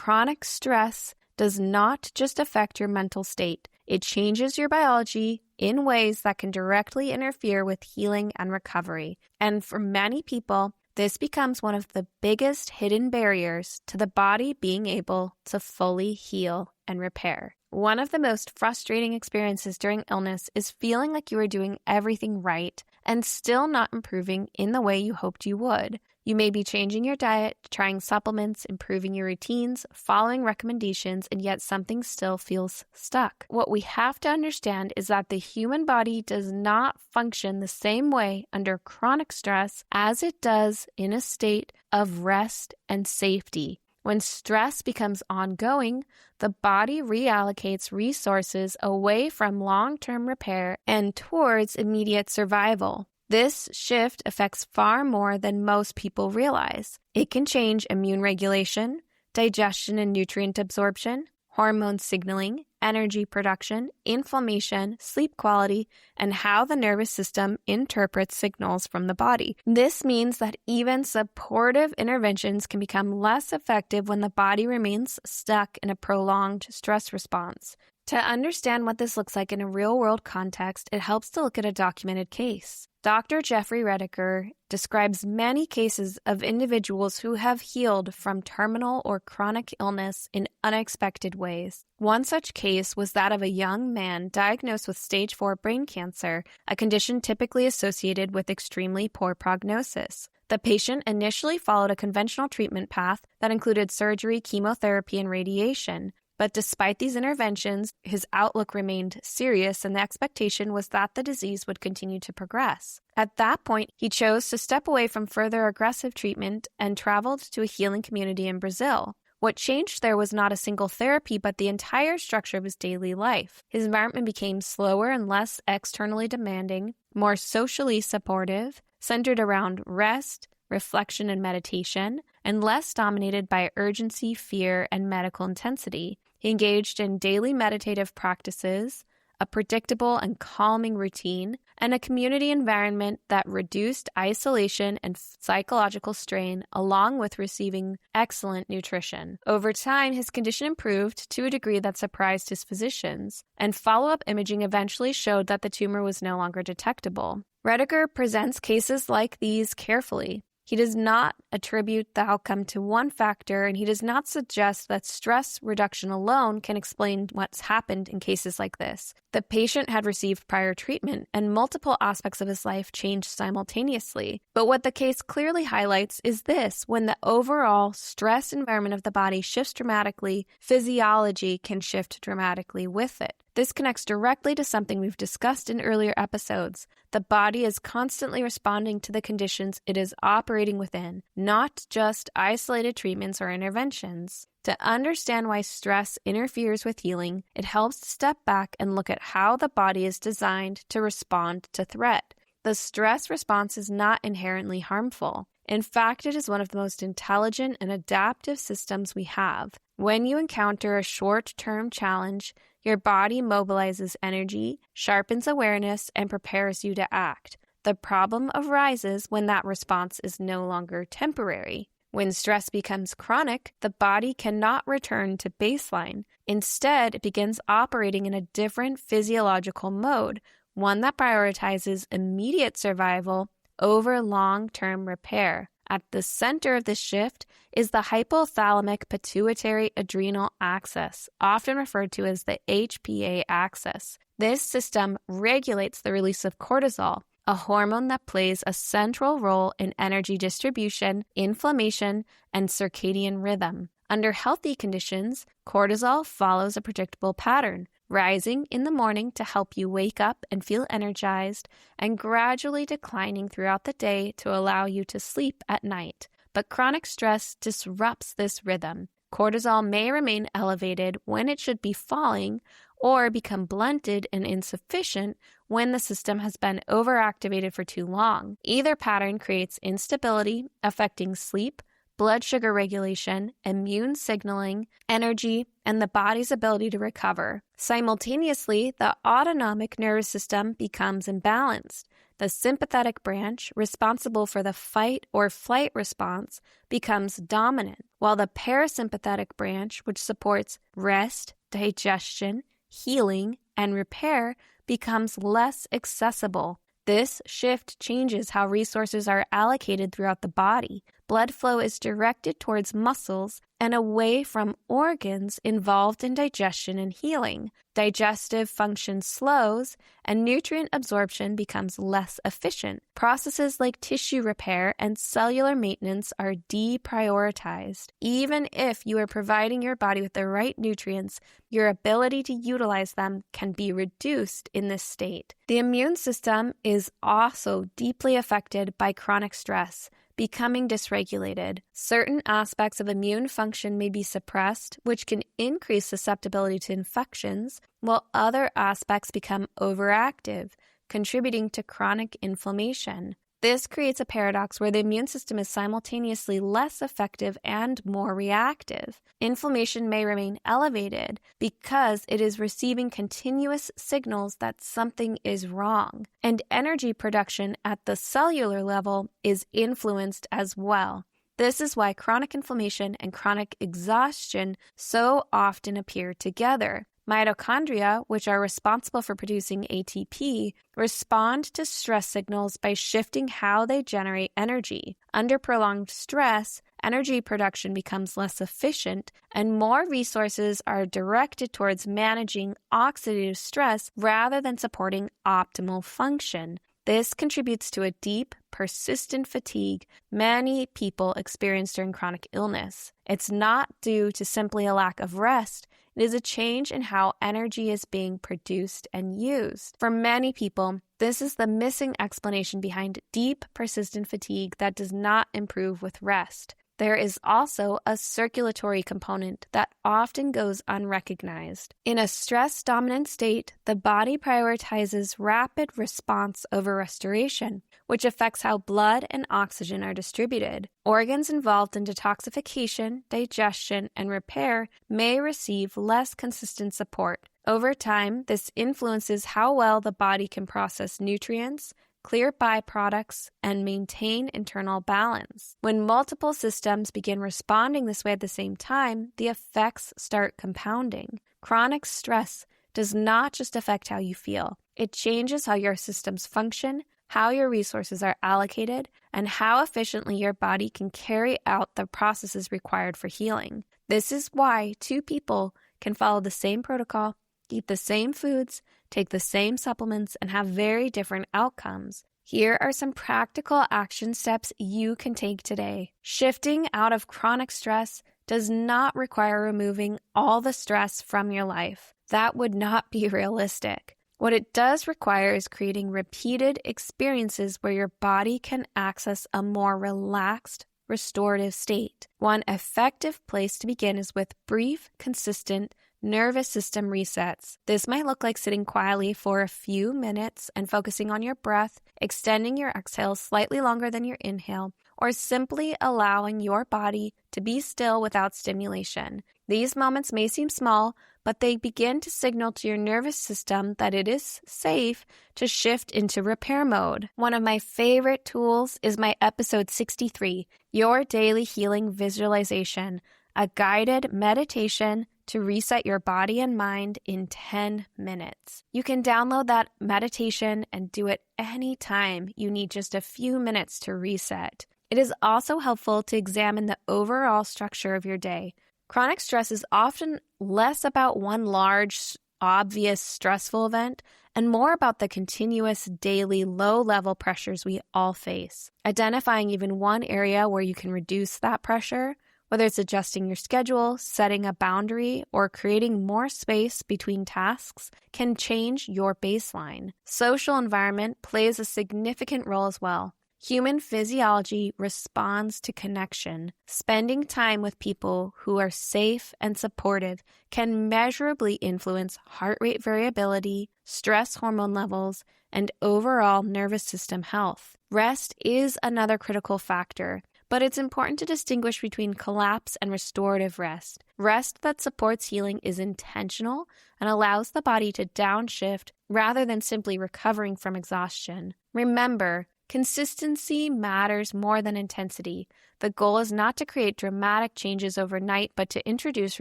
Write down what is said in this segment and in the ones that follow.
chronic stress does not just affect your mental state. It changes your biology in ways that can directly interfere with healing and recovery. And for many people, this becomes one of the biggest hidden barriers to the body being able to fully heal and repair. One of the most frustrating experiences during illness is feeling like you are doing everything right and still not improving in the way you hoped you would. You may be changing your diet, trying supplements, improving your routines, following recommendations, and yet something still feels stuck. What we have to understand is that the human body does not function the same way under chronic stress as it does in a state of rest and safety. When stress becomes ongoing, the body reallocates resources away from long-term repair and towards immediate survival. This shift affects far more than most people realize. It can change immune regulation, digestion and nutrient absorption, hormone signaling, energy production, inflammation, sleep quality, and how the nervous system interprets signals from the body. This means that even supportive interventions can become less effective when the body remains stuck in a prolonged stress response. To understand what this looks like in a real-world context, it helps to look at a documented case. Dr. Jeffrey Redeker describes many cases of individuals who have healed from terminal or chronic illness in unexpected ways. One such case was that of a young man diagnosed with stage 4 brain cancer, a condition typically associated with extremely poor prognosis. The patient initially followed a conventional treatment path that included surgery, chemotherapy, and radiation. But despite these interventions, his outlook remained serious, and the expectation was that the disease would continue to progress. At that point, he chose to step away from further aggressive treatment and traveled to a healing community in Brazil. What changed there was not a single therapy, but the entire structure of his daily life. His environment became slower and less externally demanding, more socially supportive, centered around rest, reflection, and meditation, and less dominated by urgency, fear, and medical intensity. He engaged in daily meditative practices, a predictable and calming routine, and a community environment that reduced isolation and psychological strain, along with receiving excellent nutrition. Over time, his condition improved to a degree that surprised his physicians, and follow-up imaging eventually showed that the tumor was no longer detectable. Redeker presents cases like these carefully. He does not attribute the outcome to one factor, and he does not suggest that stress reduction alone can explain what's happened in cases like this. The patient had received prior treatment, and multiple aspects of his life changed simultaneously. But what the case clearly highlights is this: when the overall stress environment of the body shifts dramatically, physiology can shift dramatically with it. This connects directly to something we've discussed in earlier episodes. The body is constantly responding to the conditions it is operating within, not just isolated treatments or interventions. To understand why stress interferes with healing, it helps to step back and look at how the body is designed to respond to threat. The stress response is not inherently harmful. In fact, it is one of the most intelligent and adaptive systems we have. When you encounter a short-term challenge, your body mobilizes energy, sharpens awareness, and prepares you to act. The problem arises when that response is no longer temporary. When stress becomes chronic, the body cannot return to baseline. Instead, it begins operating in a different physiological mode, one that prioritizes immediate survival over long-term repair. At the center of this shift is the hypothalamic pituitary adrenal axis, often referred to as the HPA axis. This system regulates the release of cortisol, a hormone that plays a central role in energy distribution, inflammation, and circadian rhythm. Under healthy conditions, cortisol follows a predictable pattern, rising in the morning to help you wake up and feel energized, and gradually declining throughout the day to allow you to sleep at night. But chronic stress disrupts this rhythm. Cortisol may remain elevated when it should be falling, or become blunted and insufficient when the system has been overactivated for too long. Either pattern creates instability, affecting sleep, blood sugar regulation, immune signaling, energy, and the body's ability to recover. Simultaneously, the autonomic nervous system becomes imbalanced. the sympathetic branch, responsible for the fight or flight response, becomes dominant, while the parasympathetic branch, which supports rest, digestion, healing, and repair, becomes less accessible. This shift changes how resources are allocated throughout the body. Blood flow is directed towards muscles and away from organs involved in digestion and healing. Digestive function slows, and nutrient absorption becomes less efficient. Processes like tissue repair and cellular maintenance are deprioritized. Even if you are providing your body with the right nutrients, your ability to utilize them can be reduced in this state. The immune system is also deeply affected by chronic stress, becoming dysregulated. Certain aspects of immune function may be suppressed, which can increase susceptibility to infections, while other aspects become overactive, contributing to chronic inflammation. This creates a paradox where the immune system is simultaneously less effective and more reactive. Inflammation may remain elevated because it is receiving continuous signals that something is wrong, and energy production at the cellular level is influenced as well. This is why chronic inflammation and chronic exhaustion so often appear together. Mitochondria, which are responsible for producing ATP, respond to stress signals by shifting how they generate energy. Under prolonged stress, energy production becomes less efficient, and more resources are directed towards managing oxidative stress rather than supporting optimal function. This contributes to a deep, persistent fatigue many people experience during chronic illness. It's not due to simply a lack of rest. It is a change in how energy is being produced and used. For many people, this is the missing explanation behind deep, persistent fatigue that does not improve with rest. There is also a circulatory component that often goes unrecognized. In a stress-dominant state, the body prioritizes rapid response over restoration, which affects how blood and oxygen are distributed. Organs involved in detoxification, digestion, and repair may receive less consistent support. Over time, this influences how well the body can process nutrients, clear byproducts, and maintain internal balance. When multiple systems begin responding this way at the same time, the effects start compounding. Chronic stress does not just affect how you feel. It changes how your systems function, how your resources are allocated, and how efficiently your body can carry out the processes required for healing. This is why two people can follow the same protocol, eat the same foods, take the same supplements, and have very different outcomes. Here are some practical action steps you can take today. Shifting out of chronic stress does not require removing all the stress from your life. That would not be realistic. What it does require is creating repeated experiences where your body can access a more relaxed, restorative state. One effective place to begin is with brief, consistent nervous system resets. This might look like sitting quietly for a few minutes and focusing on your breath, extending your exhale slightly longer than your inhale, or simply allowing your body to be still without stimulation. These moments may seem small, but they begin to signal to your nervous system that it is safe to shift into repair mode. One of my favorite tools is my episode 63, Your Daily Healing Visualization, a guided meditation to reset your body and mind in 10 minutes. You can download that meditation and do it anytime you need just a few minutes to reset. It is also helpful to examine the overall structure of your day. Chronic stress is often less about one large, obvious, stressful event and more about the continuous daily low-level pressures we all face. Identifying even one area where you can reduce that pressure, whether it's adjusting your schedule, setting a boundary, or creating more space between tasks, can change your baseline. Social environment plays a significant role as well. Human physiology responds to connection. Spending time with people who are safe and supportive can measurably influence heart rate variability, stress hormone levels, and overall nervous system health. Rest is another critical factor, But it's important to distinguish between collapse and restorative rest. Rest that supports healing is intentional and allows the body to downshift rather than simply recovering from exhaustion. Remember, consistency matters more than intensity. The goal is not to create dramatic changes overnight, but to introduce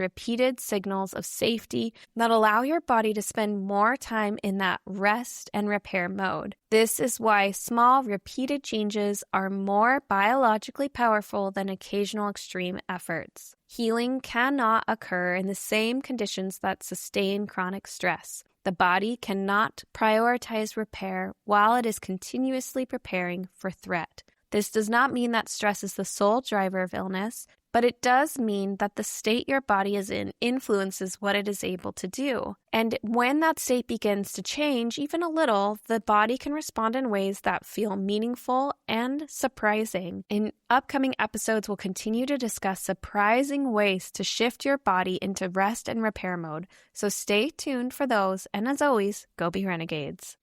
repeated signals of safety that allow your body to spend more time in that rest and repair mode. This is why small, repeated changes are more biologically powerful than occasional extreme efforts. Healing cannot occur in the same conditions that sustain chronic stress. The body cannot prioritize repair while it is continuously preparing for threat. This does not mean that stress is the sole driver of illness, but it does mean that the state your body is in influences what it is able to do. And when that state begins to change, even a little, the body can respond in ways that feel meaningful and surprising. In upcoming episodes, we'll continue to discuss surprising ways to shift your body into rest and repair mode. So stay tuned for those, and as always, go be renegades.